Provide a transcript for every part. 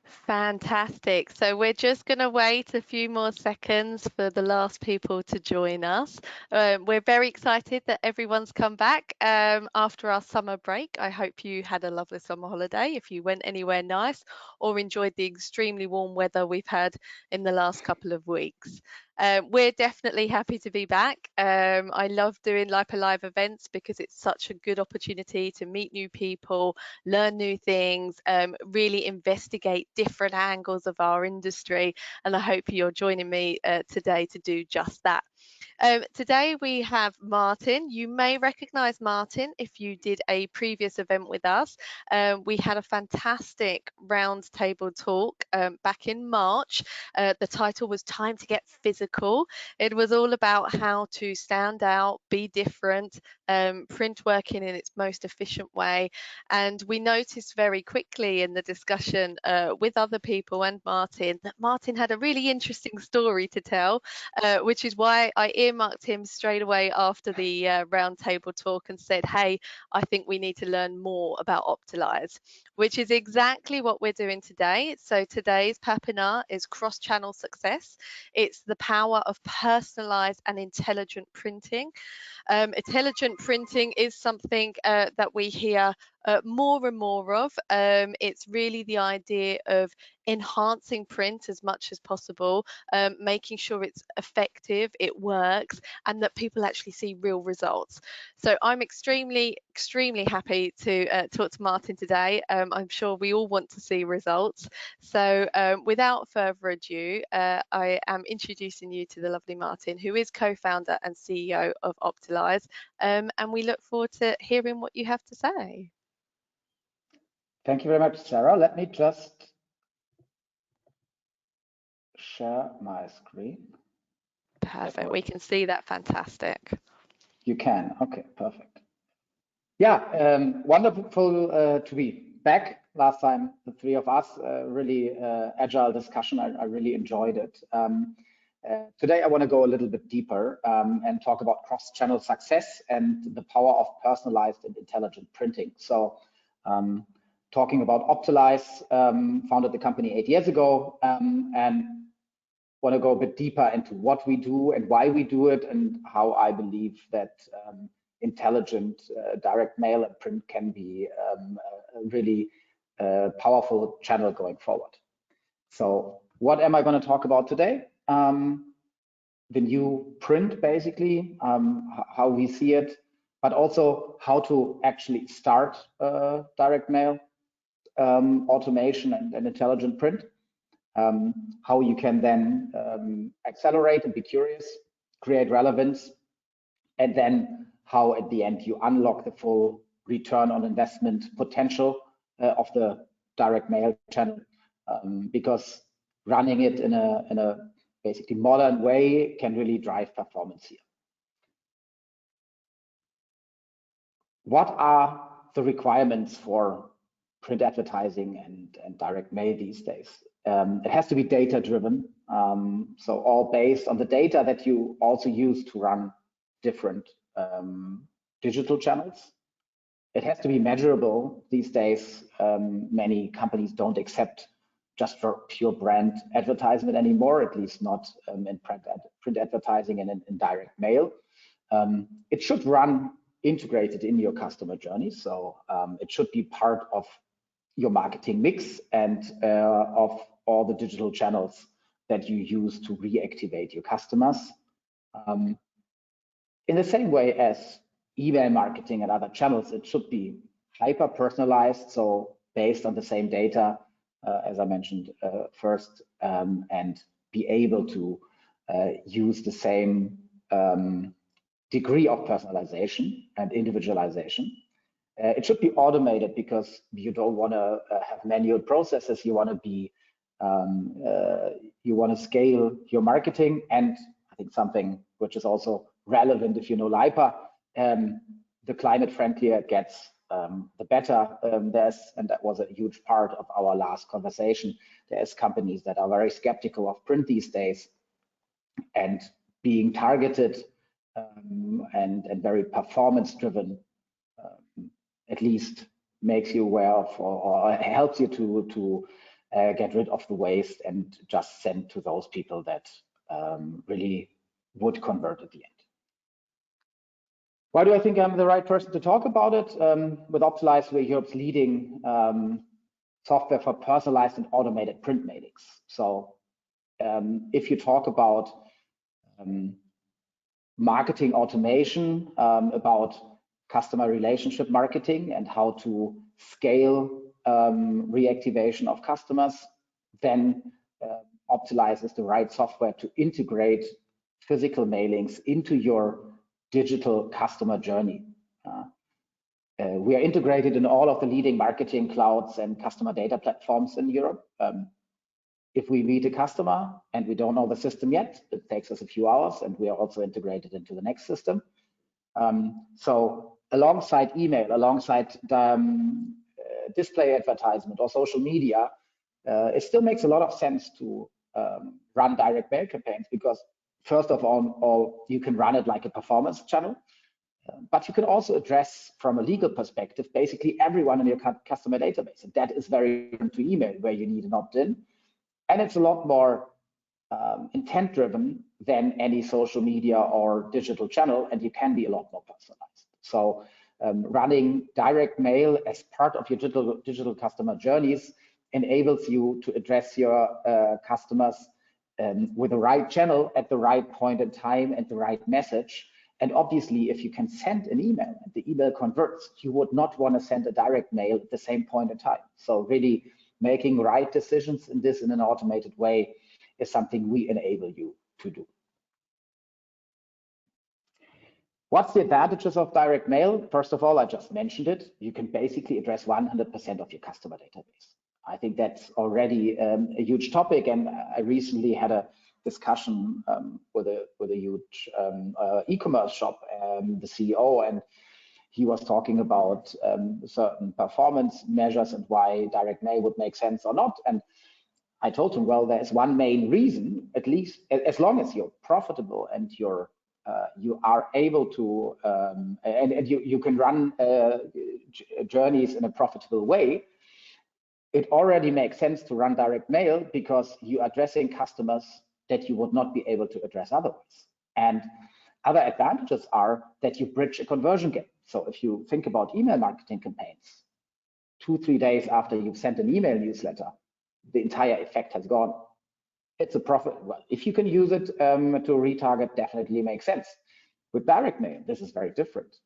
Fantastic. So we're just going to wait a few more seconds for the last people to join us. We're very excited that everyone's come back after our summer break. I hope you had a lovely summer holiday if you went anywhere nice or enjoyed the extremely warm weather we've had in the last couple of weeks. We're definitely happy to be back. I love doing LEIPA Live events because it's such a good opportunity to meet new people, learn new things, really investigate different angles of our industry. And I hope you're joining me today to do just that. Today we have Martin. You may recognize Martin if you did a previous event with us. We had a fantastic roundtable talk back in March. The title was Time to Get Physical. It was all about how to stand out, be different, print working in its most efficient way. And we noticed very quickly in the discussion with other people and Martin that Martin had a really interesting story to tell, which is why I earmarked him straight away after the roundtable talk and said, hey, I think we need to learn more about optilyz, which is exactly what we're doing today. So today's Papinar is cross-channel success. It's the power of personalized and intelligent printing. Intelligent printing is something that we hear more and more of. It's really the idea of enhancing print as much as possible, making sure it's effective, it works, and that people actually see real results. So I'm extremely happy to talk to Martin today. I'm sure we all want to see results. So without further ado, I am introducing you to the lovely Martin, who is co-founder and CEO of optilyz, and we look forward to hearing what you have to say. Thank you very much, Sarah. Let me just share my screen. Perfect. We can see that. Fantastic. You can. Okay, perfect. Yeah, wonderful to be back. Last time, the three of us, really agile discussion. I really enjoyed it. Today, I want to go a little bit deeper and talk about cross-channel success and the power of personalized and intelligent printing. So, talking about optilyz, founded the company 8 years ago, and want to go a bit deeper into what we do and why we do it, and how I believe that intelligent direct mail and print can be a really powerful channel going forward. So what am I going to talk about today? The new print, basically, how we see it, but also how to actually start direct mail, automation and intelligent print, how you can then accelerate and be curious, create relevance, and then how at the end you unlock the full return on investment potential of the direct mail channel, because running it in a basically modern way can really drive performance here. What are the requirements for print advertising and direct mail these days? It has to be data driven, so all based on the data that you also use to run different digital channels. It has to be measurable. These days, many companies don't accept just for pure brand advertisement anymore, at least not in print advertising and in direct mail. It should run integrated in your customer journey, so it should be part of your marketing mix and of all the digital channels that you use to reactivate your customers. In the same way as email marketing and other channels, it should be hyper personalized, so based on the same data, as I mentioned first, and be able to use the same degree of personalization and individualization. It should be automated because you don't want to have manual processes. You want to be, you want to scale your marketing, and I think something which is also relevant if you know LEIPA, the climate friendlier it gets, the better. And that was a huge part of our last conversation. There's companies that are very skeptical of print these days, and being targeted and very performance driven at least makes you aware of or helps you to get rid of the waste and just send to those people that really would convert at the end. Why do I think I'm the right person to talk about it? With optilyz, we're Europe's leading software for personalized and automated print mailings. So if you talk about marketing automation, about customer relationship marketing and how to scale reactivation of customers, then optilyz is the right software to integrate physical mailings into your digital customer journey. We are integrated in all of the leading marketing clouds and customer data platforms in Europe. If we meet a customer and we don't know the system yet, it takes us a few hours, and we are also integrated into the next system. So alongside email, alongside display advertisement or social media, it still makes a lot of sense to run direct mail campaigns, because first of all, you can run it like a performance channel, but you can also address from a legal perspective basically everyone in your customer database. And that is very different to email, where you need an opt-in, and it's a lot more intent driven than any social media or digital channel, and you can be a lot more personalized. So running direct mail as part of your digital customer journeys enables you to address your customers with the right channel at the right point in time and the right message. And obviously, if you can send an email and the email converts, you would not want to send a direct mail at the same point in time. So really making right decisions in this in an automated way is something we enable you to do. What's the advantages of direct mail? First of all, I just mentioned it. You can basically address 100% of your customer database. I think that's already a huge topic, and I recently had a discussion with a huge e-commerce shop, the CEO, and he was talking about certain performance measures and why direct mail would make sense or not. And I told him, well, there's one main reason, at least as long as you're profitable and you are able to and you can run journeys in a profitable way, it already makes sense to run direct mail, because you're addressing customers that you would not be able to address otherwise. And other advantages are that you bridge a conversion gap. So if you think about email marketing campaigns, 2-3 days after you've sent an email newsletter, the entire effect has gone. It's a profit. Well, if you can use it to retarget, definitely makes sense. With direct mail, this is very different.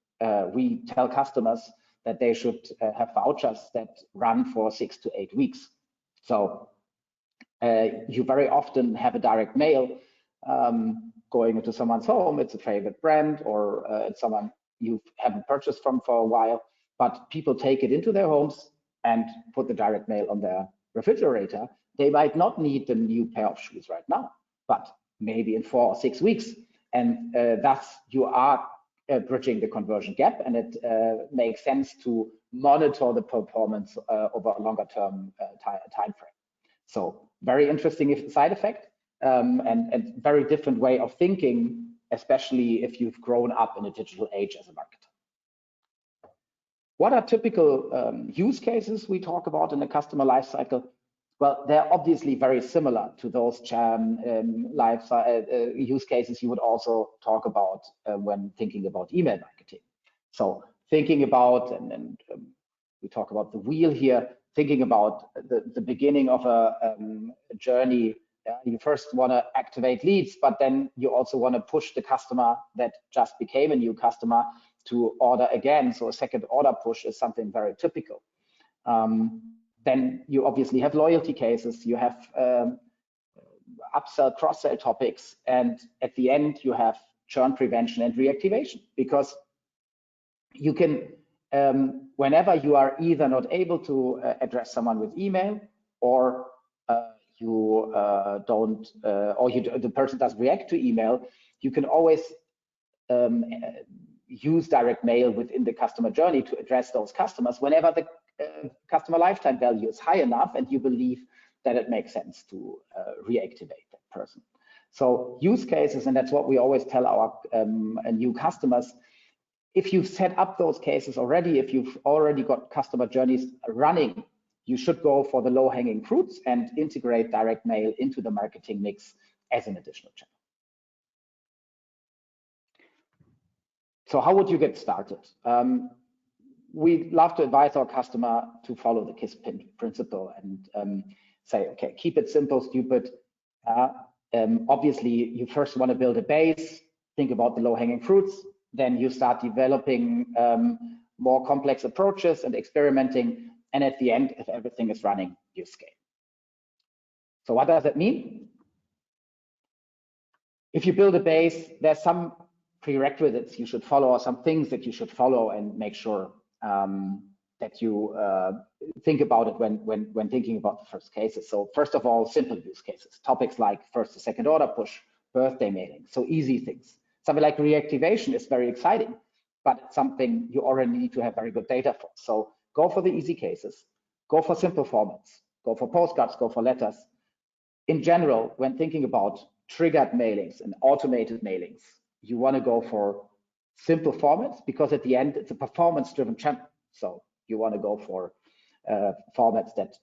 We tell customers that they should have vouchers that run for 6 to 8 weeks. So you very often have a direct mail going into someone's home. It's a favorite brand, or it's someone you haven't purchased from for a while, but people take it into their homes and put the direct mail on their refrigerator. They might not need the new pair of shoes right now, but maybe in 4 or 6 weeks. And thus you are bridging the conversion gap, and it makes sense to monitor the performance over a longer term time frame. So very interesting side effect, and very different way of thinking, especially if you've grown up in a digital age as a marketer. What are typical use cases we talk about in the customer lifecycle? Well, they're obviously very similar to those use cases you would also talk about when thinking about email marketing. So thinking about, and we talk about the wheel here, thinking about the beginning of a journey. You first want to activate leads, but then you also want to push the customer that just became a new customer to order again. So a second order push is something very typical. Then you obviously have loyalty cases, you have upsell, cross-sell topics, and at the end you have churn prevention and reactivation, because you can, whenever you are either not able to address someone with email, or the person doesn't react to email, you can always use direct mail within the customer journey to address those customers whenever the customer lifetime value is high enough and you believe that it makes sense to reactivate that person. So use cases, and that's what we always tell our new customers. If you've set up those cases already, if you've already got customer journeys running, you should go for the low-hanging fruits and integrate direct mail into the marketing mix as an additional channel. So how would you get started? We love to advise our customer to follow the KISS principle and say, okay, keep it simple, stupid. Obviously, you first want to build a base, think about the low-hanging fruits, then you start developing more complex approaches and experimenting, and at the end, if everything is running, you scale. So what does that mean? If you build a base, there's some prerequisites you should follow, or some things that you should follow and make sure that you think about it when thinking about the first cases. So first of all, simple use cases, topics like first to second order push, birthday mailing, so easy things. Something like reactivation is very exciting, but it's something you already need to have very good data for. So go for the easy cases, go for simple formats, go for postcards, go for letters. In general, when thinking about triggered mailings and automated mailings, you want to go for simple formats, because at the end, it's a performance-driven channel. So you want to go for formats that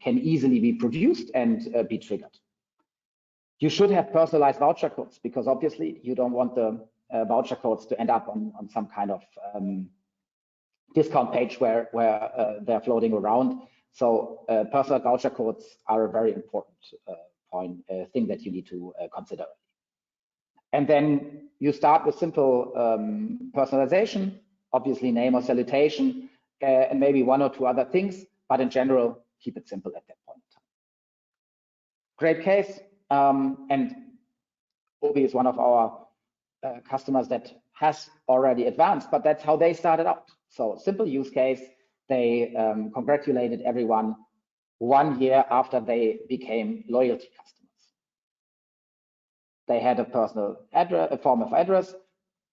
can easily be produced and be triggered. You should have personalized voucher codes, because obviously you don't want the voucher codes to end up on some kind of discount page where they're floating around. So personal voucher codes are a very important thing that you need to consider. And then you start with simple personalization, obviously name or salutation, and maybe one or two other things, but in general, keep it simple at that point in time. Great case. And Obi is one of our customers that has already advanced, but that's how they started out. So simple use case, they congratulated everyone 1 year after they became loyalty customers. They had a personal address, a form of address,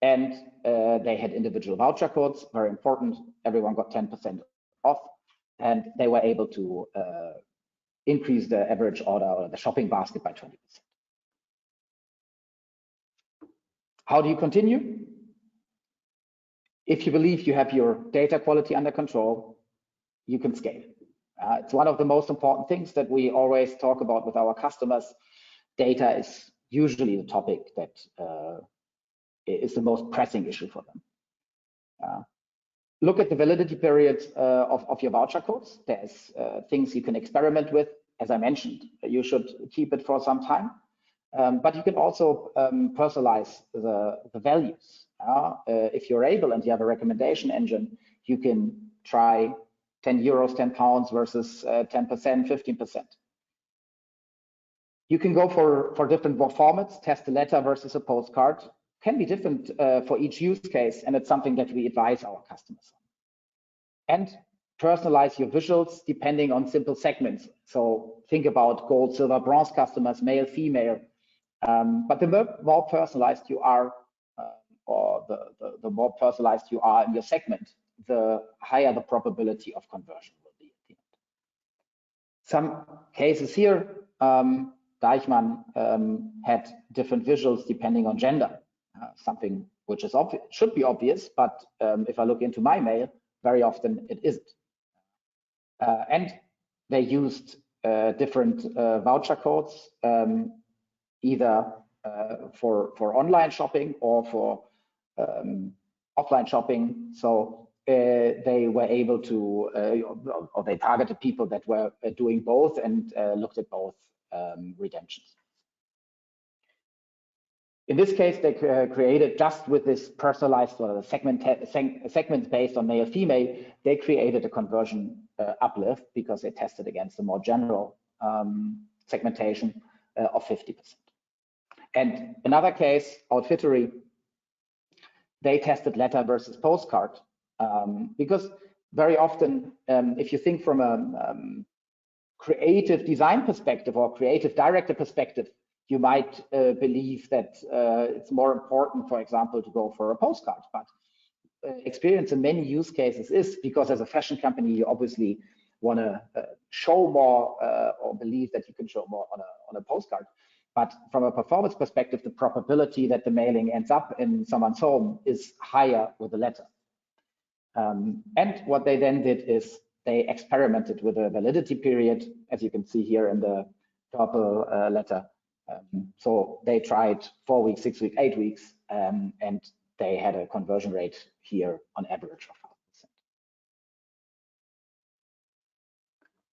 and they had individual voucher codes, very important. Everyone got 10% off, and they were able to increase the average order or the shopping basket by 20%. How do you continue? If you believe you have your data quality under control, you can scale. It's one of the most important things that we always talk about with our customers. Data is usually the topic that is the most pressing issue for them. Look at the validity period of your voucher codes. There's things you can experiment with. As I mentioned, you should keep it for some time, but you can also personalize the values. If you're able and you have a recommendation engine, you can try 10 euros, 10 pounds versus 10%, 15%. You can go for different formats, test a letter versus a postcard. Can be different for each use case, and it's something that we advise our customers on. And personalize your visuals depending on simple segments. So think about gold, silver, bronze customers, male, female. But the more personalized you are, or the more personalized you are in your segment, the higher the probability of conversion will be at the end. Some cases here, Deichmann had different visuals depending on gender, something which is should be obvious, but if I look into my mail, very often it isn't. And they used different voucher codes, either for online shopping or for offline shopping. So they were able to, or they targeted people that were doing both and looked at both redemptions. In this case, they created, just with this personalized segments based on male female, they created a conversion uplift because they tested against a more general segmentation of 50%. And another case, Outfittery, they tested letter versus postcard because very often, if you think from a creative design perspective or creative director perspective, you might believe that it's more important, for example, to go for a postcard. But experience in many use cases is because as a fashion company, you obviously want to show more or believe that you can show more on a postcard. But from a performance perspective, the probability that the mailing ends up in someone's home is higher with a letter. And what they then did is they experimented with a validity period, as you can see here in the purple letter. So they tried 4 weeks, 6 weeks, 8 weeks, and they had a conversion rate here on average of 5%.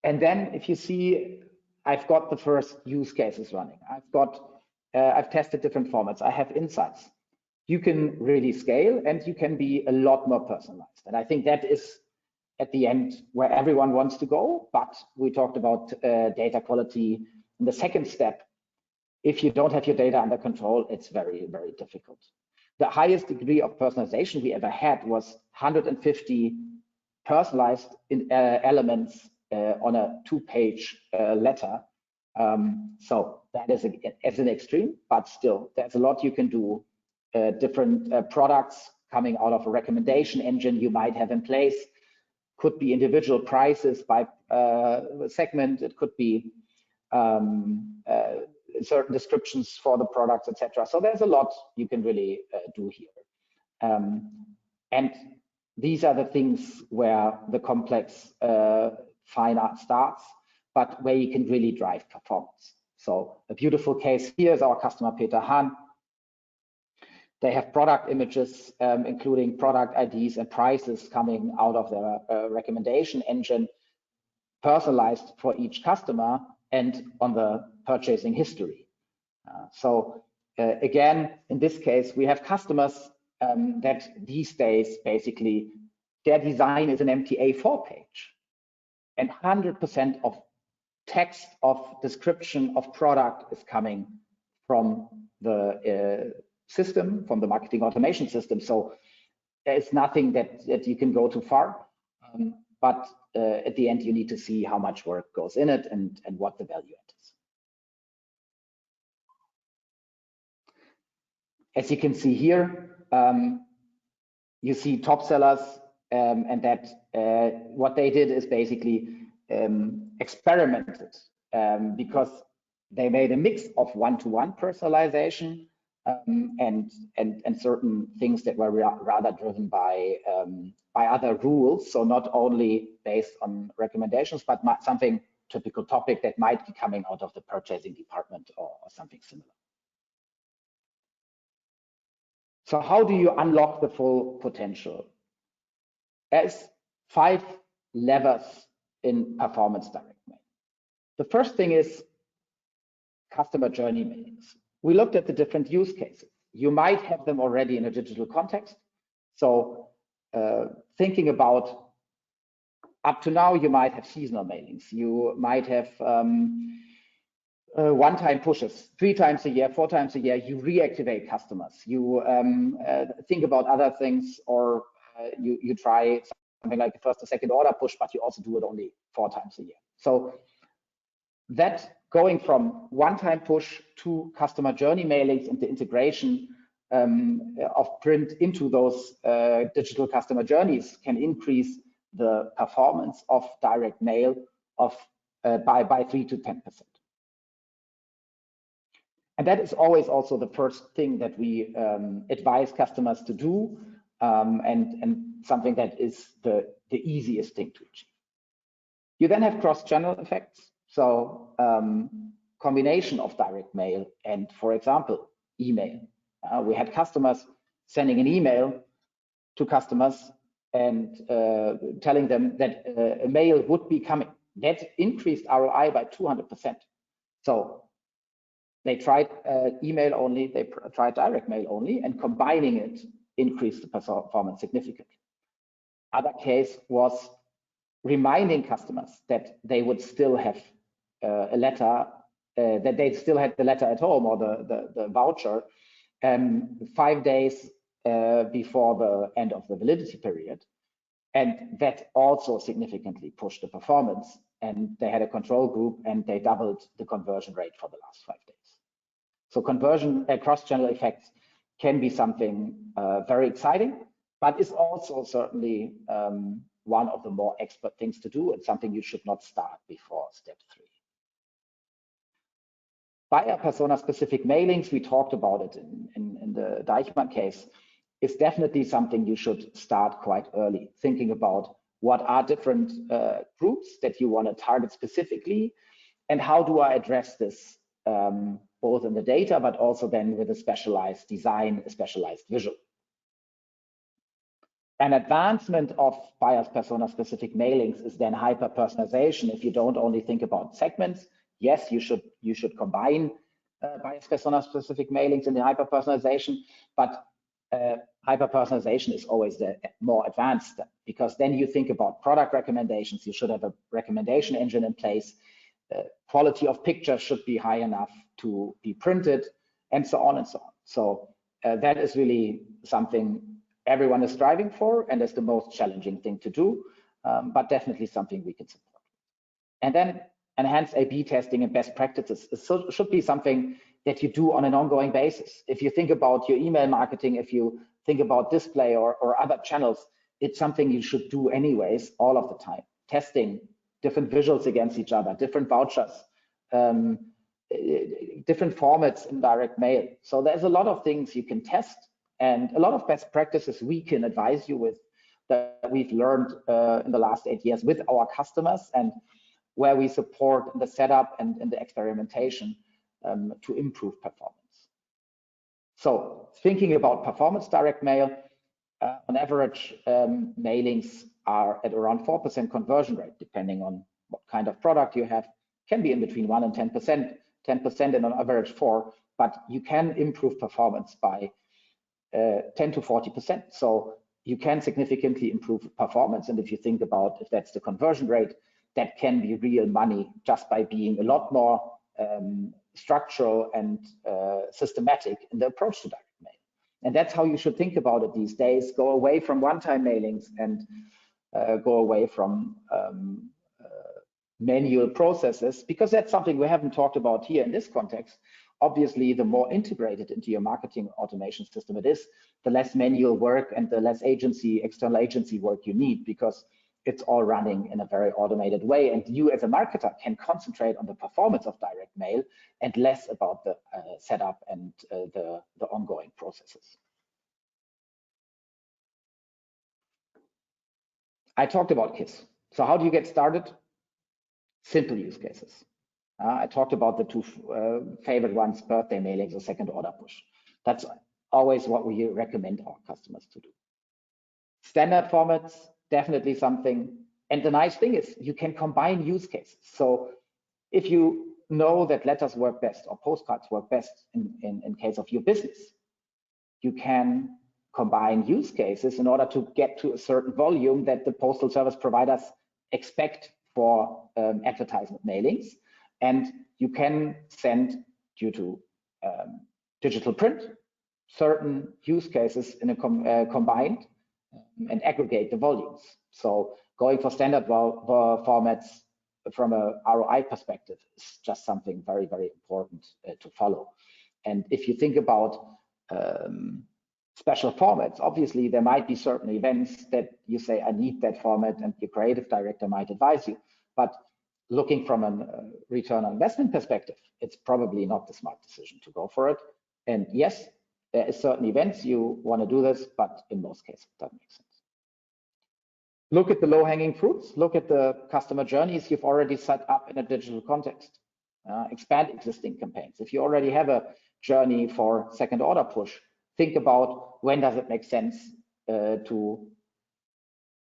And then if you see, I've got the first use cases running. I've tested different formats. I have insights. You can really scale and you can be a lot more personalized. And I think that is at the end where everyone wants to go. But we talked about data quality. In the second step, if you don't have your data under control, it's very, very difficult. The highest degree of personalization we ever had was 150 personalized elements on a 2-page letter. So that is as an extreme, but still, there's a lot you can do. Different products coming out of a recommendation engine you might have in place. Could be individual prices by segment. It could be certain descriptions for the products, etc. So there's a lot you can really do here. And these are the things where the complex fine art starts, but where you can really drive performance. So a beautiful case here is our customer Peter Hahn. They have product images, including product IDs and prices coming out of their recommendation engine, personalized for each customer and on the purchasing history. So again, in this case, we have customers that these days, basically, their design is an empty A4 page. And 100% of text of description of product is coming from the system, from the marketing automation system. So there's nothing that you can go too far. But at the end, you need to see how much work goes in it and what the value add is. As you can see here, you see top sellers, and that what they did is basically experimented because they made a mix of one-to-one personalization and certain things that were rather driven by other rules. So not only based on recommendations, but something typical topic that might be coming out of the purchasing department or something similar. So how do you unlock the full potential? There's 5 levers in performance direct mail. The first thing is customer journey mailings. We looked at the different use cases. You might have them already in a digital context. So thinking about up to now, you might have seasonal mailings. You might have one-time pushes 3 times a year, 4 times a year. You reactivate customers. You think about other things, or you try something like the first or second order push, but you also do it only 4 times a year. So that going from one-time push to customer journey mailings and the integration of print into those digital customer journeys can increase the performance of direct mail by 3 to 10%. And that is always also the first thing that we advise customers to do, and something that is the easiest thing to achieve. You then have cross-channel effects. So combination of direct mail and, for example, email. We had customers sending an email to customers and telling them that a mail would be coming. That increased ROI by 200%. So they tried email only, they tried direct mail only, and combining it increased the performance significantly. Other case was reminding customers that they would still have a letter, that they still had the letter at home or the voucher 5 days before the end of the validity period. And that also significantly pushed the performance. And they had a control group and they doubled the conversion rate for the last 5 days. So conversion cross-channel effects can be something very exciting, but is also certainly one of the more expert things to do and something you should not start before step 3. Buyer persona specific mailings, we talked about it in the Deichmann case, is definitely something you should start quite early, thinking about what are different groups that you want to target specifically, and how do I address this both in the data, but also then with a specialized design, a specialized visual. An advancement of buyers persona specific mailings is then hyper personalization. If you don't only think about segments, yes, you should combine buyers persona specific mailings in the hyper personalization, but hyper personalization is always the more advanced step, because then you think about product recommendations. You should have a recommendation engine in place. Quality of pictures should be high enough to be printed, and so on and so on. So that is really something everyone is striving for, and is the most challenging thing to do, but definitely something we can support. And then enhanced A/B testing and best practices. It should be something that you do on an ongoing basis. If you think about your email marketing, if you think about display or other channels, it's something you should do anyways, all of the time. Testing different visuals against each other, different vouchers, different formats in direct mail. So there's a lot of things you can test, and a lot of best practices we can advise you with that we've learned in the last 8 years with our customers, and where we support the setup and the experimentation to improve performance. So thinking about performance direct mail, on average, mailings are at around 4% conversion rate, depending on what kind of product you have. Can be in between 1 and 10%, 10% and on average 4%, but you can improve performance by 10 to 40%. So you can significantly improve performance. And if you think about if that's the conversion rate, that can be real money just by being a lot more structural and systematic in the approach to direct mail. And that's how you should think about it these days. Go away from one-time mailings and go away from manual processes, because that's something we haven't talked about here in this context. Obviously, the more integrated into your marketing automation system it is, the less manual work and the less external agency work you need, because it's all running in a very automated way. And you as a marketer can concentrate on the performance of direct mail and less about the setup and the ongoing processes. I talked about KISS. So how do you get started? Simple use cases. I talked about the two favorite ones, birthday mailings or second order push. That's always what we recommend our customers to do. Standard formats, definitely something. And the nice thing is you can combine use cases. So if you know that letters work best or postcards work best in case of your business, you can combine use cases in order to get to a certain volume that the postal service providers expect for advertisement mailings. And you can send, due to digital print, certain use cases in a combined and aggregate the volumes. So going for standard formats from a ROI perspective is just something very, very important to follow. And if you think about special formats, obviously there might be certain events that you say, I need that format, and your creative director might advise you. But looking from a return on investment perspective, it's probably not the smart decision to go for it. And yes, there are certain events you want to do this, but in most cases, that makes sense. Look at the low-hanging fruits. Look at the customer journeys you've already set up in a digital context. Expand existing campaigns. If you already have a journey for second order push, think about when does it make sense to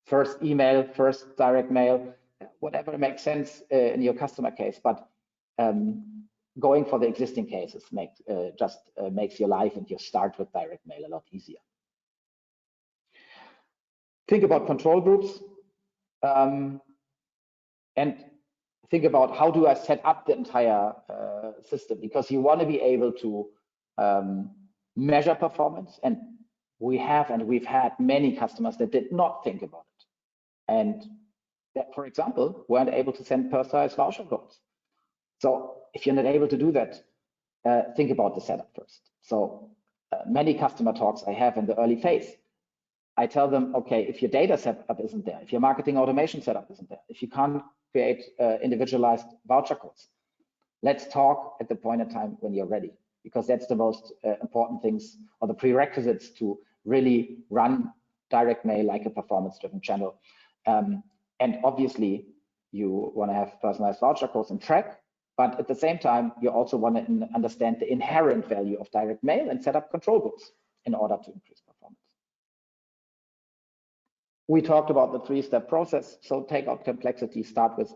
first email, first direct mail, whatever makes sense in your customer case. But going for the existing cases makes your life and your start with direct mail a lot easier. Think about control groups and think about how do I set up the entire system, because you want to be able to measure performance. And we've had many customers that did not think about it, and that, for example, weren't able to send personalized voucher codes. So if you're not able to do that, think about the setup first. So many customer talks I have in the early phase, I tell them, okay, if your data setup isn't there, if your marketing automation setup isn't there, if you can't create individualized voucher codes, let's talk at the point in time when you're ready, because that's the most important things, or the prerequisites to really run direct mail like a performance-driven channel. And obviously, you want to have personalized voucher codes and track, but at the same time, you also want to understand the inherent value of direct mail and set up control groups in order to increase performance. We talked about the 3-step process. So take out complexity, start with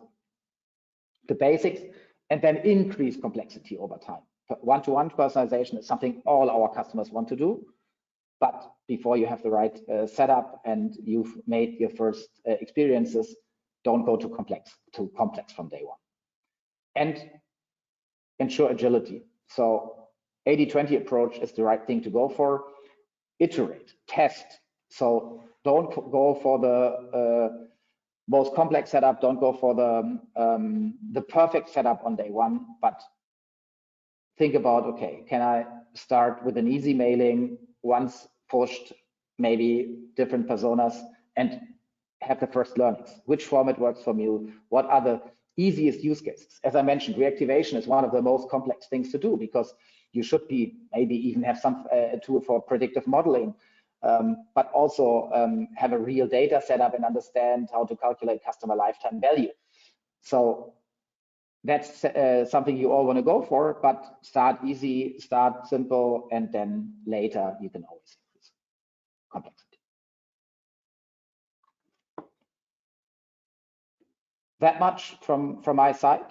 the basics, and then increase complexity over time. One-to-one personalization is something all our customers want to do. But before you have the right setup and you've made your first experiences, don't go too complex from day one. And ensure agility. So 80-20 approach is the right thing to go for. Iterate, test. So don't go for the most complex setup. Don't go for the perfect setup on day one, but think about, okay, can I start with an easy mailing, once pushed, maybe different personas, and have the first learnings. Which format works for you? What are the easiest use cases? As I mentioned, reactivation is one of the most complex things to do, because you should be maybe even have some tool for predictive modeling, but also have a real data setup and understand how to calculate customer lifetime value. So that's something you all want to go for, but start easy, start simple, and then later you can always increase complexity. That much from my side.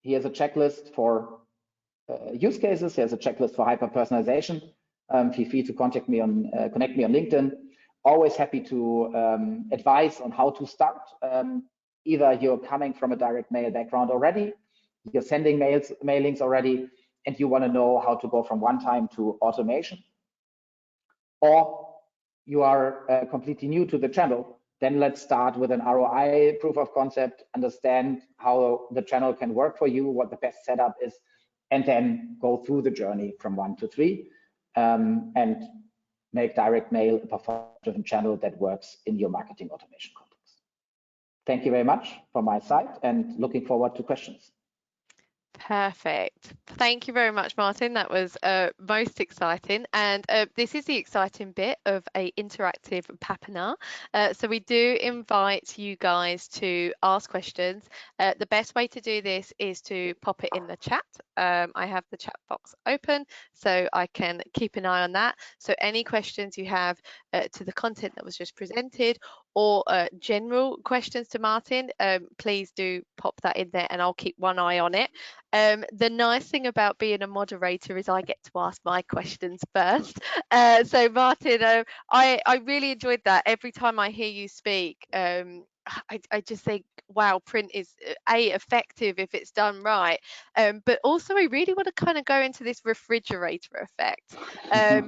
Here's a checklist for use cases. Here's a checklist for hyper personalization. Feel free to connect me on LinkedIn. Always happy to advise on how to start. Either you're coming from a direct mail background already, you're sending mailings already, and you want to know how to go from one-time to automation, or you are completely new to the channel. Then let's start with an ROI proof of concept, understand how the channel can work for you, what the best setup is, and then go through the journey from 1 to 3 and make direct mail a performance-driven channel that works in your marketing automation context. Thank you very much from my side, and looking forward to questions. Perfect. Thank you very much, Martin. That was most exciting. And this is the exciting bit of a interactive Papinar. So we do invite you guys to ask questions. The best way to do this is to pop it in the chat. I have the chat box open, so I can keep an eye on that. So any questions you have to the content that was just presented, or general questions to Martin, please do pop that in there and I'll keep one eye on it. The nice thing about being a moderator is I get to ask my questions first. So Martin, I really enjoyed that. Every time I hear you speak, I just think, wow, print is effective if it's done right. But also I really want to kind of go into this refrigerator effect,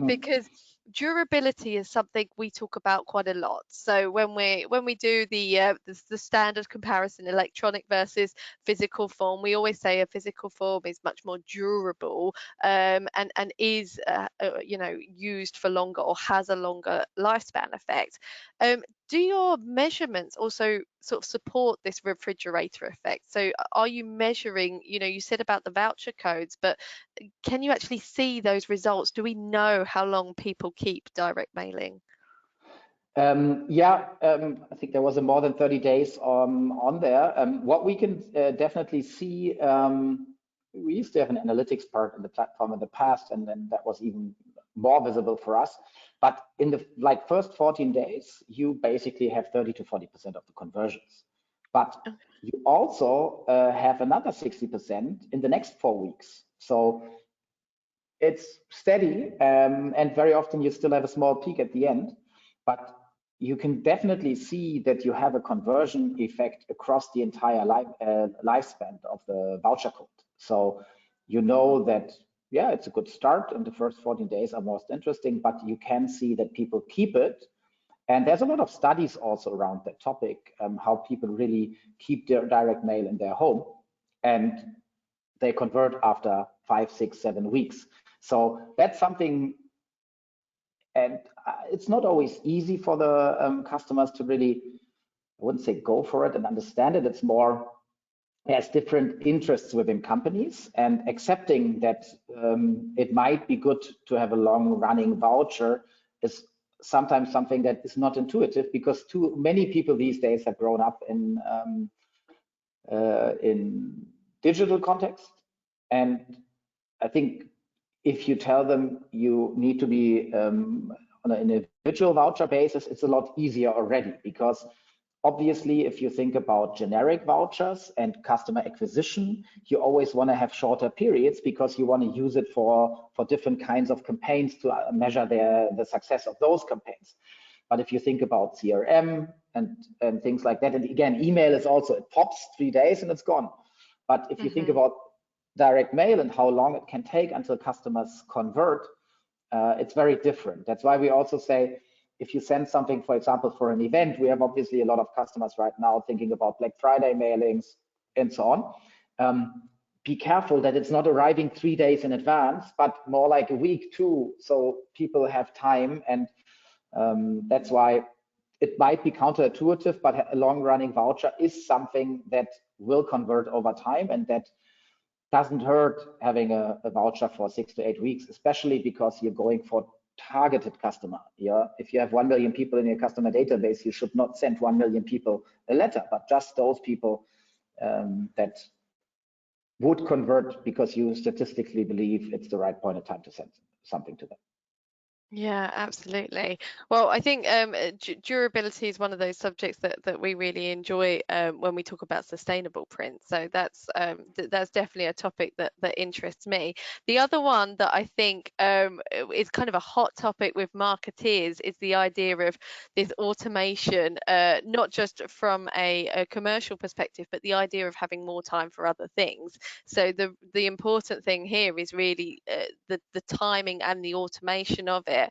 because durability is something we talk about quite a lot. So when we do the standard comparison, electronic versus physical form, we always say a physical form is much more durable, and is used for longer or has a longer lifespan effect. Do your measurements also sort of support this refrigerator effect? So are you measuring, you said about the voucher codes, but can you actually see those results? Do we know how long people keep direct mailing? I think there was a more than 30 days on there. What we can definitely see, we used to have an analytics part in the platform in the past, and then that was even more visible for us. But in the first 14 days, you basically have 30 to 40% of the conversions. But you also have another 60% in the next 4 weeks. So it's steady, and very often you still have a small peak at the end. But you can definitely see that you have a conversion effect across the entire lifespan of the voucher code. So you know that, yeah, it's a good start, and the first 14 days are most interesting, but you can see that people keep it. And there's a lot of studies also around that topic, how people really keep their direct mail in their home, and they convert after 5, 6, 7 weeks. So that's something, and it's not always easy for the customers to really, I wouldn't say go for it and understand it. It's more, there's different interests within companies, and accepting that it might be good to have a long running voucher is sometimes something that is not intuitive, because too many people these days have grown up in digital context. And I think if you tell them you need to be on an individual voucher basis, it's a lot easier already, because obviously, if you think about generic vouchers and customer acquisition, you always want to have shorter periods because you want to use it for different kinds of campaigns to measure the success of those campaigns. But if you think about CRM and things like that, and again, email is also, it pops 3 days and it's gone. But if you think about direct mail and how long it can take until customers convert, it's very different. That's why we also say, if you send something, for example, for an event, we have obviously a lot of customers right now thinking about Black Friday mailings and so on. Be careful that it's not arriving 3 days in advance, but more like a week, 2, so people have time. And that's why it might be counterintuitive, but a long-running voucher is something that will convert over time, and that doesn't hurt having a voucher for 6 to 8 weeks, especially because you're going for targeted customer. Yeah, if you have 1 million people in your customer database, you should not send 1 million people a letter, but just those people that would convert because you statistically believe it's the right point of time to send something to them. Yeah, absolutely. Well, I think durability is one of those subjects that we really enjoy when we talk about sustainable print. So that's definitely a topic that interests me. The other one that I think is kind of a hot topic with marketeers is the idea of this automation, not just from a commercial perspective, but the idea of having more time for other things. So the important thing here is really the timing and the automation of it.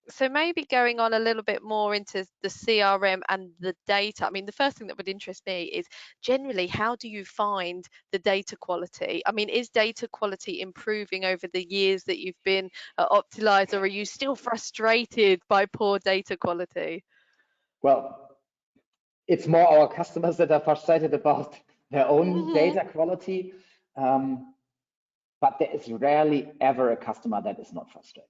So maybe going on a little bit more into the CRM and the data. I mean, the first thing that would interest me is generally, how do you find the data quality? I mean, is data quality improving over the years that you've been at optilyz, or are you still frustrated by poor data quality? Well, it's more our customers that are frustrated about their own data quality. But there is rarely ever a customer that is not frustrated.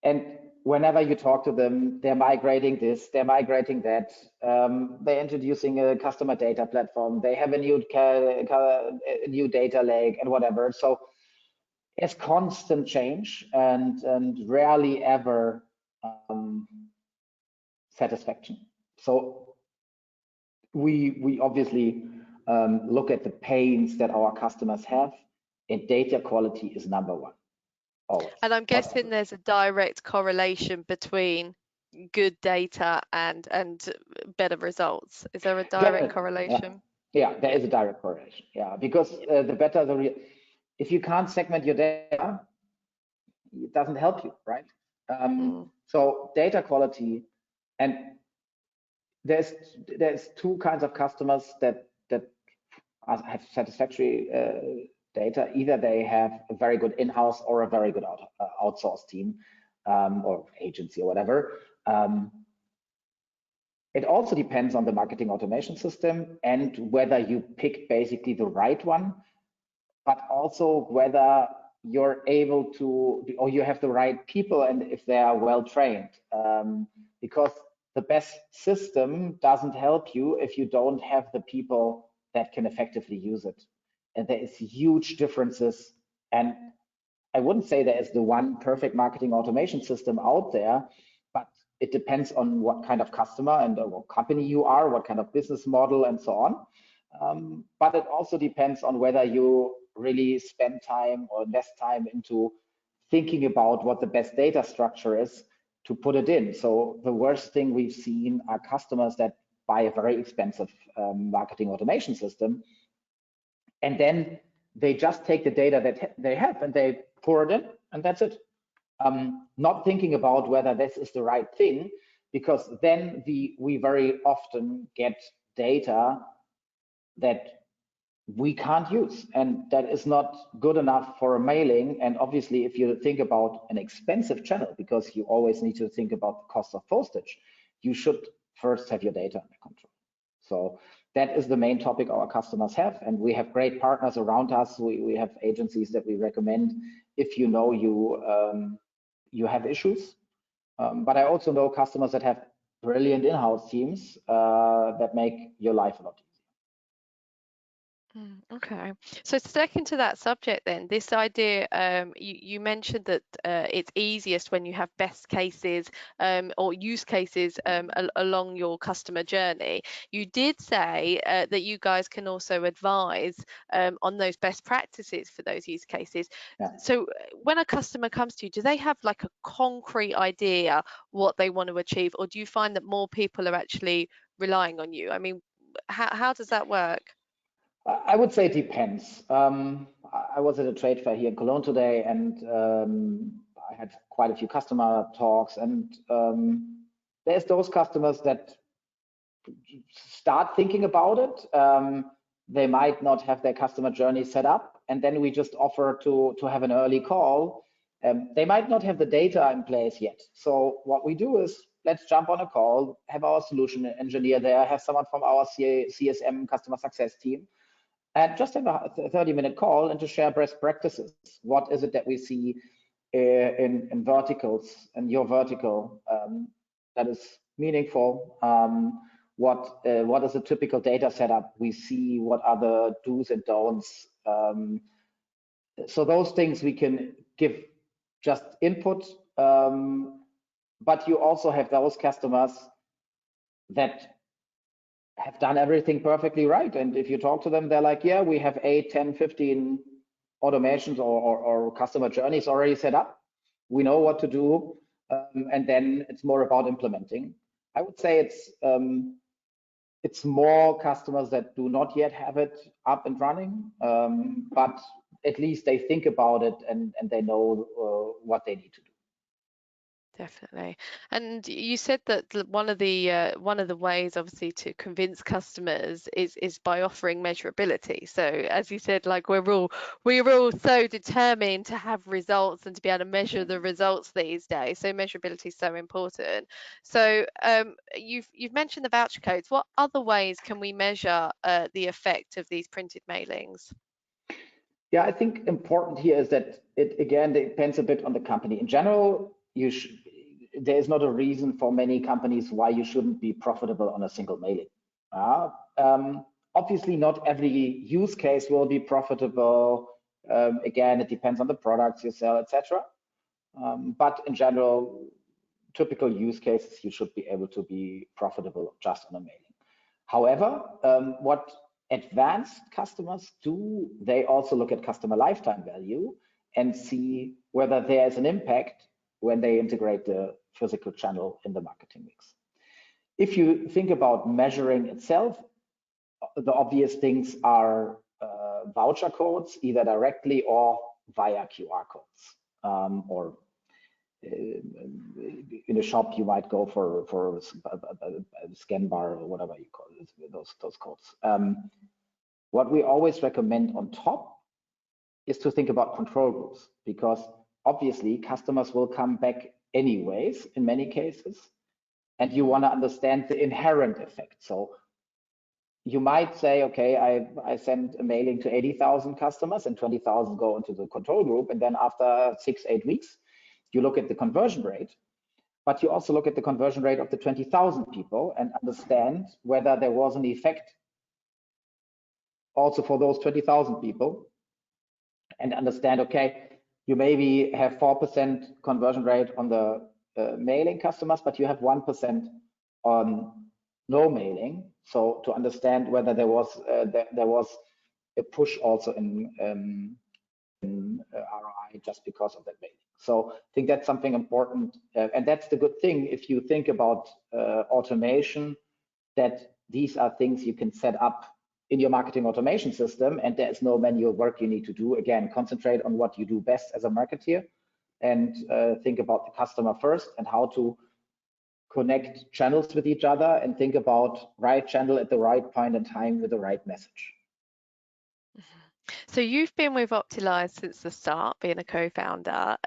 And whenever you talk to them, they're migrating this, they're migrating that, they're introducing a customer data platform, they have a new data lake and whatever. So it's constant change and rarely ever satisfaction. So we obviously look at the pains that our customers have, and data quality is number one. Always. And I'm guessing there's a direct correlation between good data and better results. Is there a direct correlation? Yeah, there is a direct correlation. Yeah, because the better if you can't segment your data, it doesn't help you, right? So data quality, and there's 2 kinds of customers that have satisfactory data. Either they have a very good in-house or a very good outsourced team or agency or whatever. It also depends on the marketing automation system and whether you pick basically the right one, but also whether you're able to, or you have the right people and if they are well trained. Because the best system doesn't help you if you don't have the people that can effectively use it. And there is huge differences. And I wouldn't say there is the one perfect marketing automation system out there, but it depends on what kind of customer and what company you are, what kind of business model and so on. But it also depends on whether you really spend time or invest time into thinking about what the best data structure is to put it in. So the worst thing we've seen are customers that buy a very expensive marketing automation system, and then they just take the data that they have and they pour it in, and that's it. Not thinking about whether this is the right thing, because then we very often get data that we can't use, and that is not good enough for a mailing. And obviously, if you think about an expensive channel, because you always need to think about the cost of postage, you should first have your data under control. So that is the main topic our customers have, and we have great partners around us. We have agencies that we recommend if you know you have issues. But I also know customers that have brilliant in-house teams that make your life a lot easier. Okay, so sticking to that subject then, this idea, you mentioned that it's easiest when you have best cases or use cases along your customer journey. You did say that you guys can also advise on those best practices for those use cases. Yeah. So when a customer comes to you, do they have like a concrete idea what they want to achieve, or do you find that more people are actually relying on you? I mean, how does that work? I would say it depends. I was at a trade fair here in Cologne today, and I had quite a few customer talks, and there's those customers that start thinking about it. They might not have their customer journey set up, and then we just offer to have an early call. They might not have the data in place yet. So what we do is, let's jump on a call, have our solution engineer there, have someone from our CSM customer success team, and just have a 30-minute call and to share best practices. What is it that we see in verticals, in your vertical, that is meaningful? What is a typical data setup we see? What are the do's and don'ts? So those things we can give just input, but you also have those customers that have done everything perfectly right. And if you talk to them, they're like, yeah, we have 8, 10, 15 automations or customer journeys already set up. We know what to do. And then it's more about implementing. I would say it's more customers that do not yet have it up and running, but at least they think about it and they know what they need to do. Definitely. And you said that one of the ways, obviously, to convince customers is by offering measurability. So, as you said, like we're all so determined to have results and to be able to measure the results these days. So, measurability is so important. So, you've mentioned the voucher codes. What other ways can we measure the effect of these printed mailings? Yeah, I think important here is that it again depends a bit on the company. In general, there is not a reason for many companies why you shouldn't be profitable on a single mailing. Obviously, not every use case will be profitable. Again, it depends on the products you sell, etc. But in general, typical use cases, you should be able to be profitable just on a mailing. However, what advanced customers do, they also look at customer lifetime value and see whether there is an impact when they integrate the physical channel in the marketing mix. If you think about measuring itself, the obvious things are voucher codes, either directly or via QR codes, or in a shop you might go for a scan bar or whatever you call it, those codes. What we always recommend on top is to think about control groups, because obviously customers will come back anyways in many cases, and you want to understand the inherent effect. So you might say, okay, I send a mailing to 80,000 customers and 20,000 go into the control group, and then after 6-8 weeks you look at the conversion rate, but you also look at the conversion rate of the 20,000 people and understand whether there was an effect also for those 20,000 people, and understand, okay, you maybe have 4% conversion rate on the mailing customers, but you have 1% on no mailing. So to understand whether there was a push also in ROI just because of that mailing. So I think that's something important, and that's the good thing if you think about automation, that these are things you can set up in your marketing automation system, and there is no manual work you need to do. Again, concentrate on what you do best as a marketeer, and think about the customer first and how to connect channels with each other, and think about right channel at the right point in time with the right message. So you've been with optilyz since the start, being a co-founder.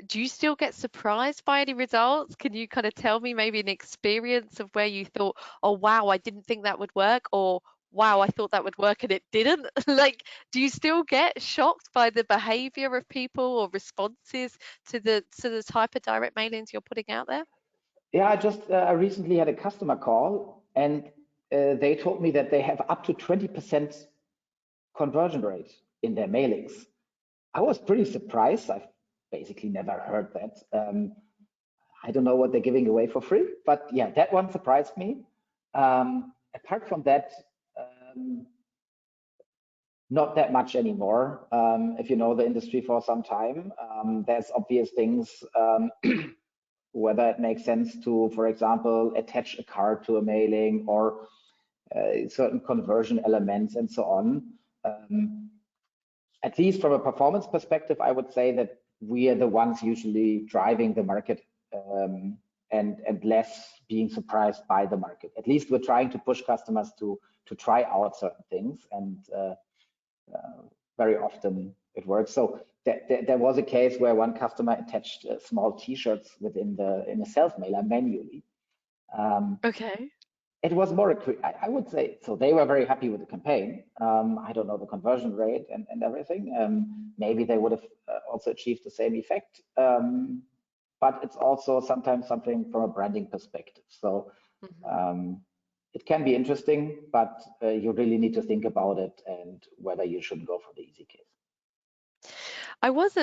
Do you still get surprised by any results? Can you kind of tell me maybe an experience of where you thought, oh, wow, I didn't think that would work, or wow, I thought that would work and it didn't. Like, do you still get shocked by the behavior of people or responses to the type of direct mailings you're putting out there? Yeah, I recently had a customer call, and they told me that they have up to 20% conversion rate in their mailings. I was pretty surprised. I've basically never heard that. I don't know what they're giving away for free, but yeah, that one surprised me. Apart from that, not that much anymore. If you know the industry for some time, there's obvious things, whether it makes sense to, for example, attach a card to a mailing or certain conversion elements and so on. At least from a performance perspective, I would say that we are the ones usually driving the market, and less being surprised by the market. At least we're trying to push customers to try out certain things, and very often it works. So there was a case where one customer attached small T-shirts in a self-mailer manually. Okay. It was more, I would say, so they were very happy with the campaign. I don't know the conversion rate and everything. Maybe they would have also achieved the same effect. But it's also sometimes something from a branding perspective. So it can be interesting, but you really need to think about it and whether you should go for the easy case. I was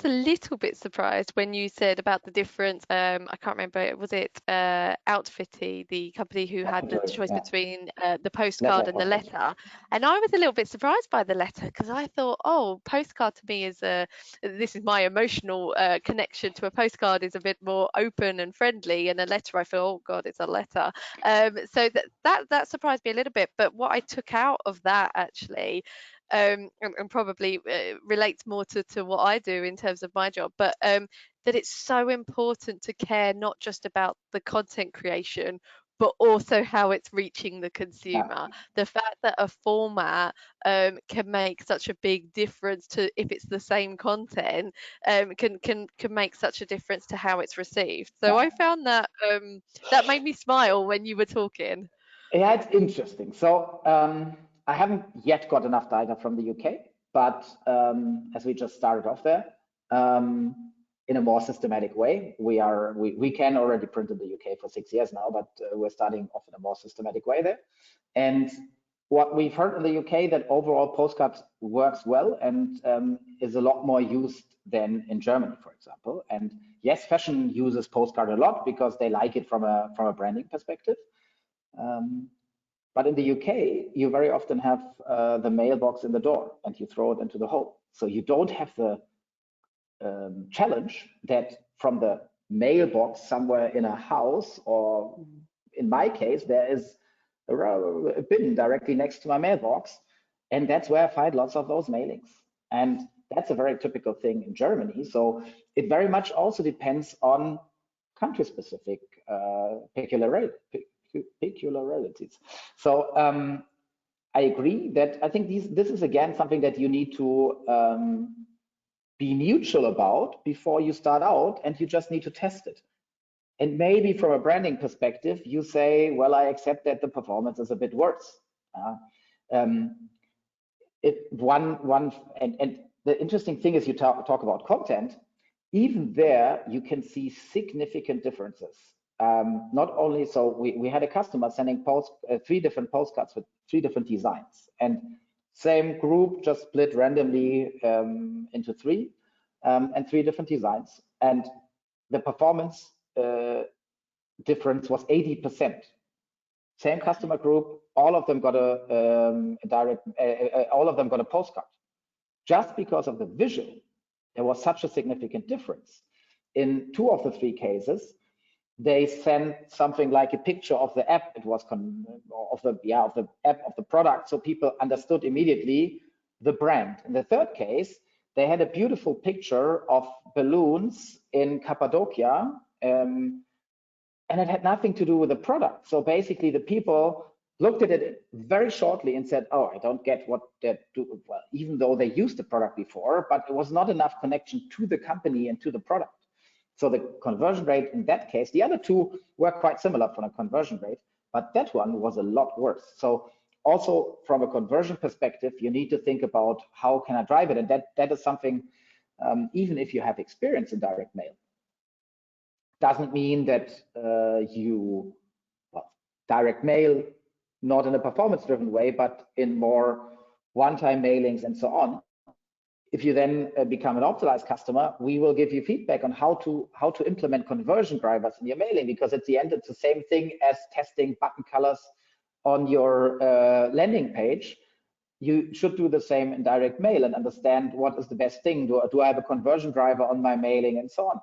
a little bit surprised when you said about the difference. I can't remember. Was it Outfitty, the company who had the choice between the postcard and the letter? And I was a little bit surprised by the letter because I thought, oh, postcard to me is this is my emotional connection to a postcard is a bit more open and friendly, and a letter I feel, oh God, it's a letter. So that surprised me a little bit. But what I took out of that actually. And probably relates more to what I do in terms of my job, but that it's so important to care not just about the content creation, but also how it's reaching the consumer. The fact that a format can make such a big difference to if it's the same content, can make such a difference to how it's received. So I found that that made me smile when you were talking. Yeah, it's interesting. So I haven't yet got enough data from the UK, but as we just started off there, in a more systematic way, we can already print in the UK for 6 years now, but we're starting off in a more systematic way there. And what we've heard in the UK that overall postcards works well and is a lot more used than in Germany, for example. And yes, fashion uses postcard a lot because they like it from a branding perspective. But in the UK, you very often have the mailbox in the door and you throw it into the hole. So you don't have the challenge that from the mailbox somewhere in a house, or in my case, there is a bin directly next to my mailbox. And that's where I find lots of those mailings. And that's a very typical thing in Germany. So it very much also depends on country-specific peculiarities. So I agree that I think this is again something that you need to be neutral about before you start out, and you just need to test it. And maybe from a branding perspective, you say, well, I accept that the performance is a bit worse. And the interesting thing is you talk about content. Even there, you can see significant differences. Not only so, we had a customer sending 3 different postcards with 3 different designs, and same group just split randomly into 3 and 3 different designs, and the performance difference was 80%. Same customer group, all of them got all of them got a postcard. Just because of the vision, there was such a significant difference. In 2 of the 3 cases, they sent something like a picture of the app. It was of the app of the product, so people understood immediately the brand. In the 3rd case, they had a beautiful picture of balloons in Cappadocia, and it had nothing to do with the product. So basically, the people looked at it very shortly and said, oh, I don't get what they do. Well, even though they used the product before, but it was not enough connection to the company and to the product. So the conversion rate in that case, the other 2 were quite similar from a conversion rate, but that one was a lot worse. So also from a conversion perspective, you need to think about how can I drive it, and that is something, even if you have experience in direct mail, doesn't mean that direct mail, not in a performance-driven way, but in more one-time mailings and so on. If you then become an optilyz customer, we will give you feedback on how to implement conversion drivers in your mailing, because at the end, it's the same thing as testing button colors on your landing page. You should do the same in direct mail and understand what is the best thing. Do I have a conversion driver on my mailing and so on?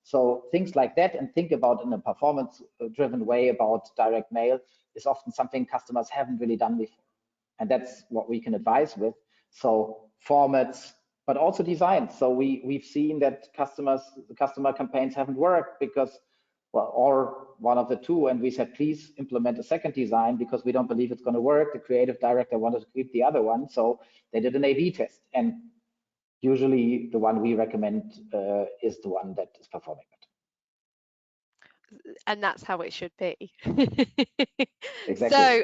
So things like that, and think about in a performance-driven way about direct mail, is often something customers haven't really done before. And that's what we can advise with. So formats, but also design. So we've seen that the customer campaigns haven't worked because, well, or one of the two, and we said, please implement a second design because we don't believe it's going to work. The creative director wanted to keep the other one, so they did an A/B test. And usually the one we recommend is the one that is performing better. And that's how it should be. Exactly. So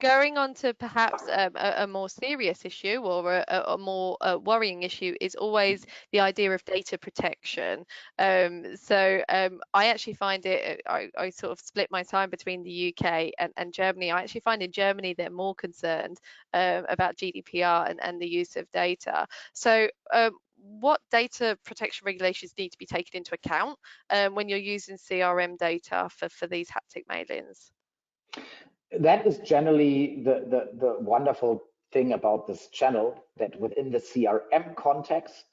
going on to perhaps a more serious issue, or a more worrying issue, is always the idea of data protection. So I actually find it, I sort of split my time between the UK and Germany. I actually find in Germany they're more concerned about GDPR and the use of data. So what data protection regulations need to be taken into account when you're using CRM data for these haptic mailings? That is generally the wonderful thing about this channel, that within the CRM context,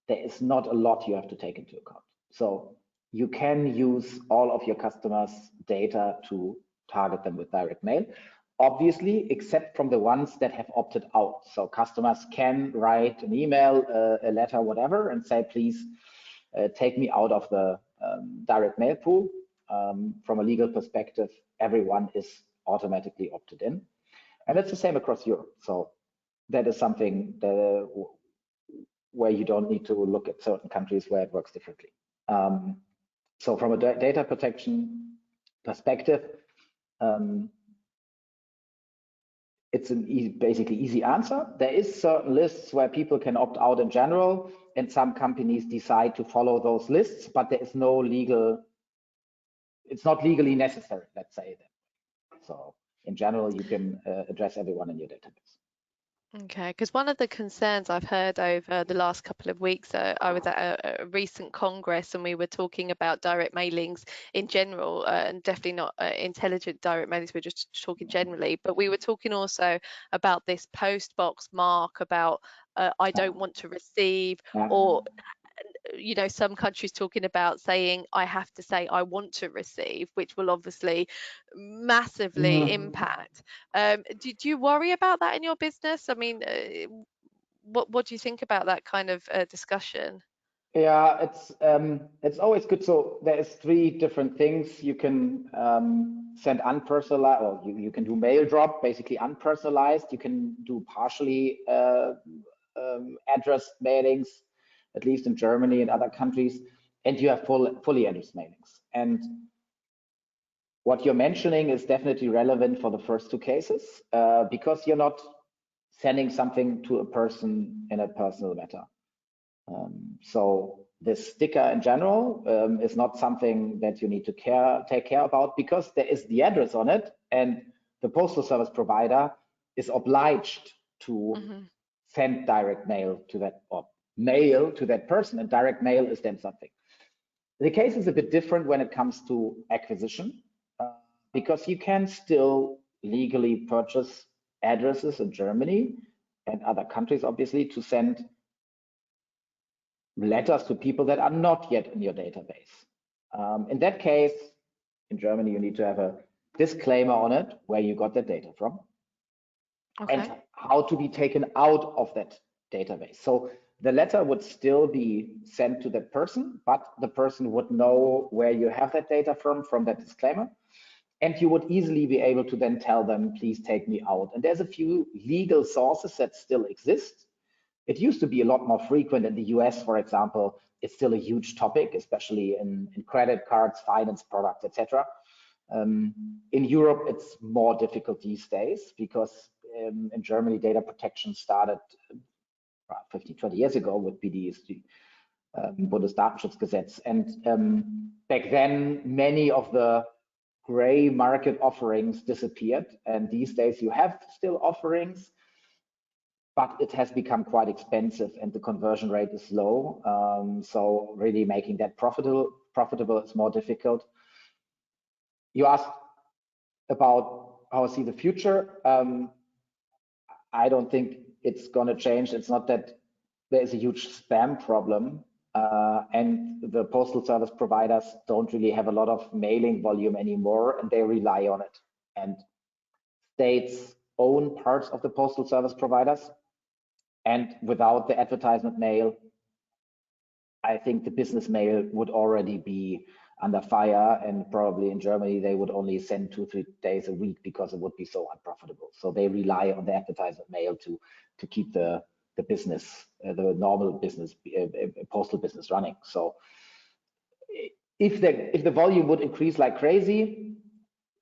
there is not a lot you have to take into account. So you can use all of your customers' data to target them with direct mail, obviously, except from the ones that have opted out. So customers can write an email, a letter, whatever, and say, please take me out of the direct mail pool. From a legal perspective, everyone is automatically opted in. And it's the same across Europe. So that is something where you don't need to look at certain countries where it works differently. So from a data protection perspective, it's an basically easy answer. There is certain lists where people can opt out in general, and some companies decide to follow those lists, but there is no legal, it's not legally necessary, let's say that. So in general, you can address everyone in your database. Okay, because one of the concerns I've heard over the last couple of weeks, I was at a recent congress and we were talking about direct mailings in general, and definitely not intelligent direct mailings, we're just talking generally, but we were talking also about this post box mark about I don't want to receive, or you know, some countries talking about saying I have to say I want to receive, which will obviously massively impact. Do you worry about that in your business? I mean, what do you think about that kind of discussion? Yeah, it's always good. So there's three different things you can send unpersonalized, or you can do mail drop, basically unpersonalized. You can do partially addressed mailings, at least in Germany and other countries, and you have fully addressed mailings. And what you're mentioning is definitely relevant for the first two cases, because you're not sending something to a person in a personal matter. So this sticker in general is not something that you need to take care about, because there is the address on it, and the postal service provider is obliged to send direct mail to that, or mail to that person, and direct mail is then something. The case is a bit different when it comes to acquisition, because you can still legally purchase addresses in Germany and other countries, obviously, to send letters to people that are not yet in your database. In that case, in Germany, you need to have a disclaimer on it where you got that data from, and how to be taken out of that database. So the letter would still be sent to that person, but the person would know where you have that data from that disclaimer. And you would easily be able to then tell them, please take me out. And there's a few legal sources that still exist. It used to be a lot more frequent in the US, for example. It's still a huge topic, especially in credit cards, finance products, etc. In Europe, it's more difficult these days because in Germany, data protection started 20 years ago with BDS, Bundesdatenschutzgesetz. And back then, many of the gray market offerings disappeared. And these days you have still offerings, but it has become quite expensive and the conversion rate is low. So really making that profitable is more difficult. You asked about how I see the future. I don't think it's going to change. It's not that there is a huge spam problem, and the postal service providers don't really have a lot of mailing volume anymore, and they rely on it. And states own parts of the postal service providers, and without the advertisement mail, I think the business mail would already be under fire, and probably in Germany they would only send 2-3 days a week because it would be so unprofitable. So they rely on the advertisement mail to keep the business, the normal business, postal business running. So if the volume would increase like crazy,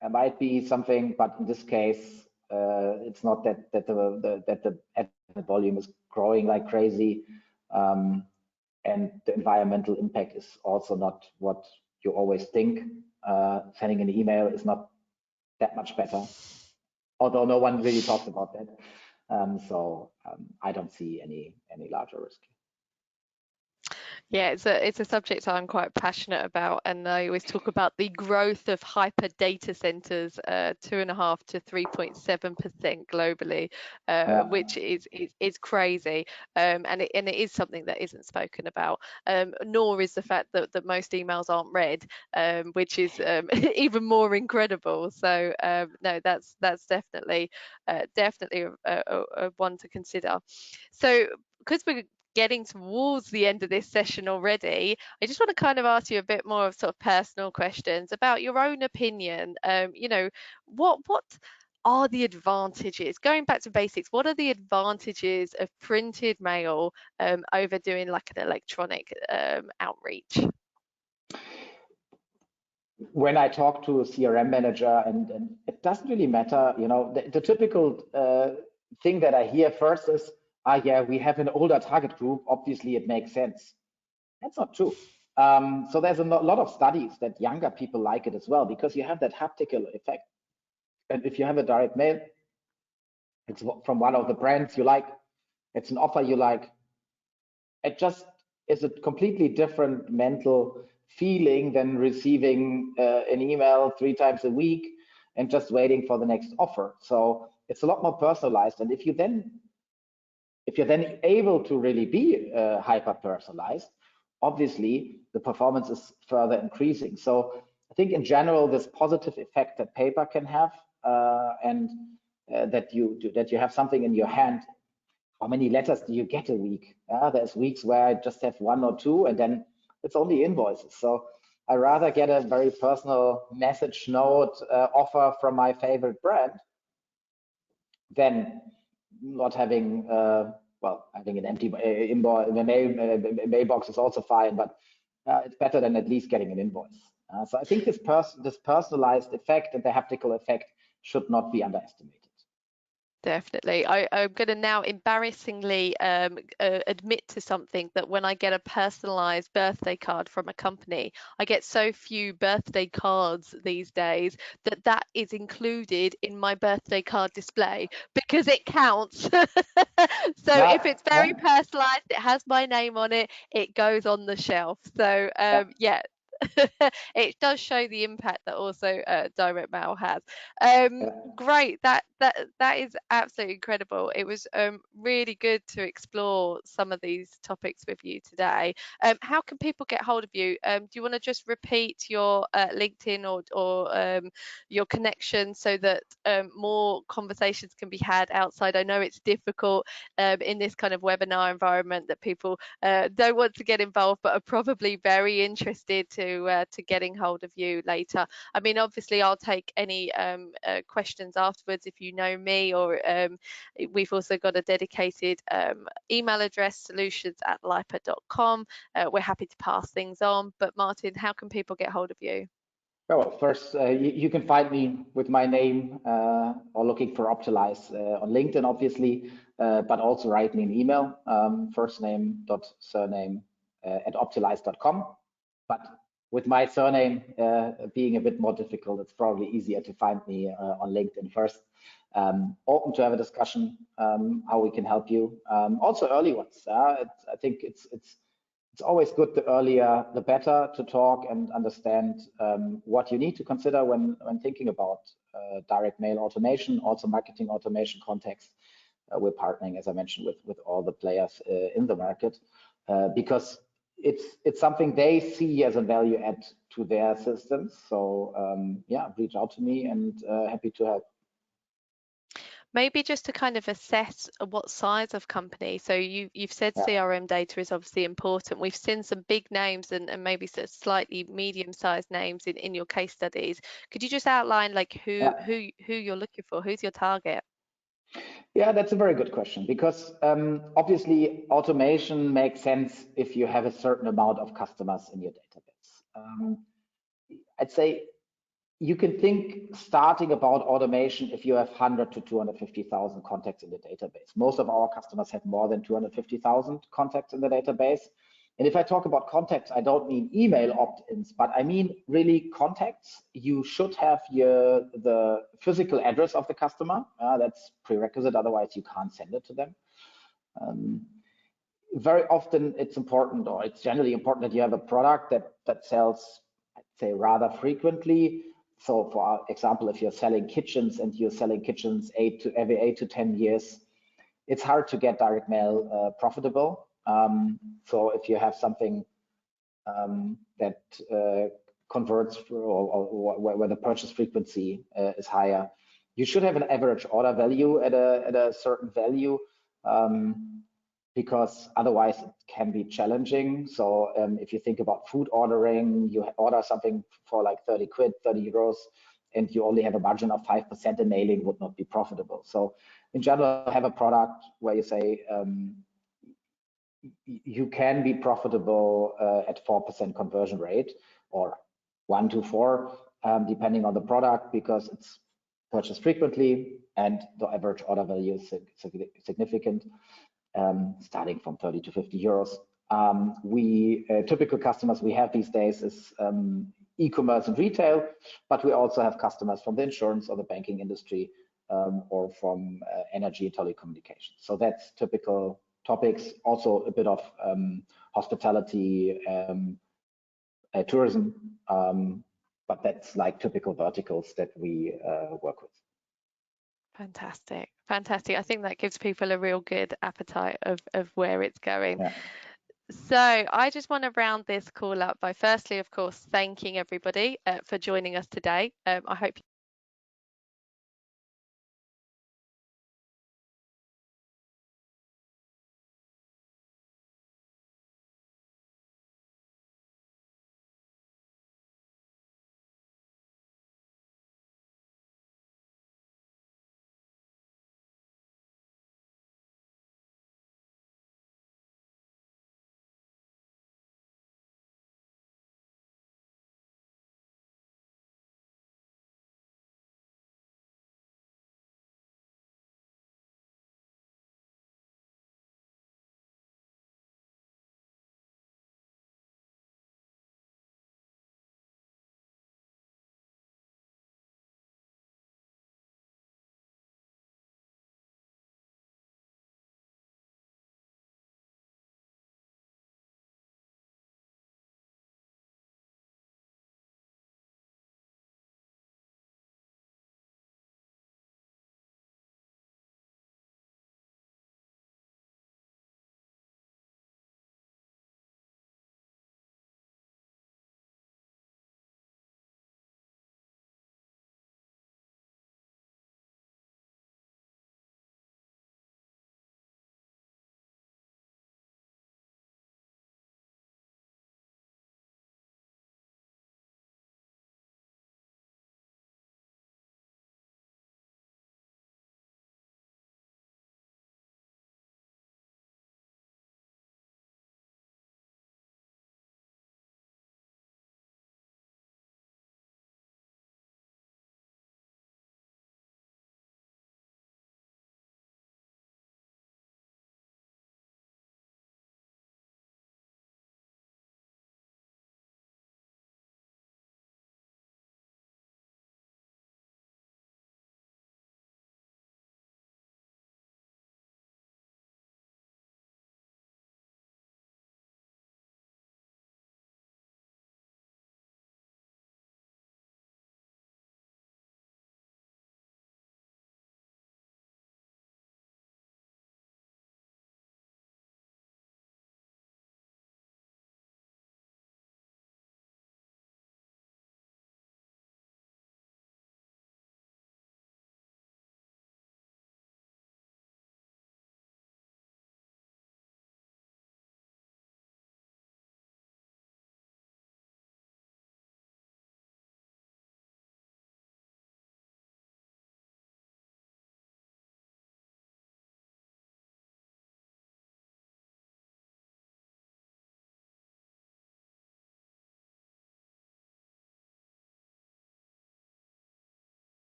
it might be something, but in this case, it's not that the volume is growing like crazy, and the environmental impact is also not what you always think. Sending an email is not that much better, although no one really talks about that. So I don't see any larger risk. Yeah, it's a subject I'm quite passionate about, and I always talk about the growth of hyper data centers, 2.5 to 3.7% globally, which is crazy, and it is something that isn't spoken about, nor is the fact that most emails aren't read, which is even more incredible. So no, that's definitely a one to consider. So because we're getting towards the end of this session already, I just want to kind of ask you a bit more of sort of personal questions about your own opinion. You know, what are the advantages, going back to basics, what are the advantages of printed mail over doing like an electronic outreach? When I talk to a CRM manager, and it doesn't really matter, you know, the typical thing that I hear first is, yeah, we have an older target group, obviously it makes sense. That's not true. So there's a lot of studies that younger people like it as well, because you have that haptical effect. And if you have a direct mail, it's from one of the brands you like, it's an offer you like, it just is a completely different mental feeling than receiving an email 3 times a week and just waiting for the next offer. So it's a lot more personalized. And if you're then able to really be hyper personalized, obviously the performance is further increasing. So I think in general, this positive effect that paper can have, and that you have something in your hand. How many letters do you get a week? There's weeks where I just have 1 or 2, and then it's only invoices. So I rather get a very personal message note offer from my favorite brand than not having, well, having an empty mailbox is also fine, but it's better than at least getting an invoice. So I think this personalized effect and the haptical effect should not be underestimated. Definitely. I'm going to now embarrassingly admit to something, that when I get a personalized birthday card from a company, I get so few birthday cards these days that is included in my birthday card display because it counts. So if it's very personalized, it has my name on it, it goes on the shelf. So yeah. It does show the impact that also direct mail has. Great, that is absolutely incredible. It was really good to explore some of these topics with you today. How can people get hold of you? Do you want to just repeat your LinkedIn or your connection so that more conversations can be had outside? I know it's difficult in this kind of webinar environment, that people don't want to get involved but are probably very interested to getting hold of you later. I mean, obviously I'll take any questions afterwards if you know me, or we've also got a dedicated email address, solutions@leipa.com. We're happy to pass things on. But Martin, how can people get hold of you? Well, first, you can find me with my name or looking for optilyz on LinkedIn, obviously, but also write me an email, first name dot surname at optilyz.com. But with my surname being a bit more difficult, it's probably easier to find me on LinkedIn first. Open to have a discussion how we can help you. Also early ones. I think it's always good, the earlier the better, to talk and understand what you need to consider when thinking about direct mail automation, also marketing automation context. We're partnering, as I mentioned, with all the players in the market because it's something they see as a value add to their systems. So yeah, reach out to me and happy to help. Maybe just to kind of assess what size of company. So you've said CRM data is obviously important. We've seen some big names and maybe slightly medium-sized names in your case studies. Could you just outline like who you're looking for? Who's your target? Yeah, that's a very good question, because obviously automation makes sense if you have a certain amount of customers in your database. I'd say you can think starting about automation if you have 100 to 250,000 contacts in the database. Most of our customers have more than 250,000 contacts in the database. And if I talk about contacts, I don't mean email opt-ins, but I mean really contacts. You should have the physical address of the customer. That's prerequisite, otherwise you can't send it to them. Very often it's important, or it's generally important, that you have a product that sells, I'd say, rather frequently. So for example, if you're selling kitchens and you're selling kitchens every 8 to 10 years, it's hard to get direct mail profitable. So if you have something that converts or where the purchase frequency is higher, you should have an average order value at a certain value, because otherwise it can be challenging. So if you think about food ordering, you order something for like 30 quid, 30 euros, and you only have a margin of 5%, and mailing would not be profitable. So in general, have a product where you say you can be profitable at 4% conversion rate, or 1 to 4, depending on the product, because it's purchased frequently and the average order value is significant, starting from 30 to 50 euros. Typical customers we have these days is e-commerce and retail, but we also have customers from the insurance or the banking industry, or from energy and telecommunications. So that's typical topics. Also a bit of hospitality, tourism, but that's like typical verticals that we work with. Fantastic. I think that gives people a real good appetite of where it's going. Yeah. So I just want to round this call up by firstly, of course, thanking everybody for joining us today. I hope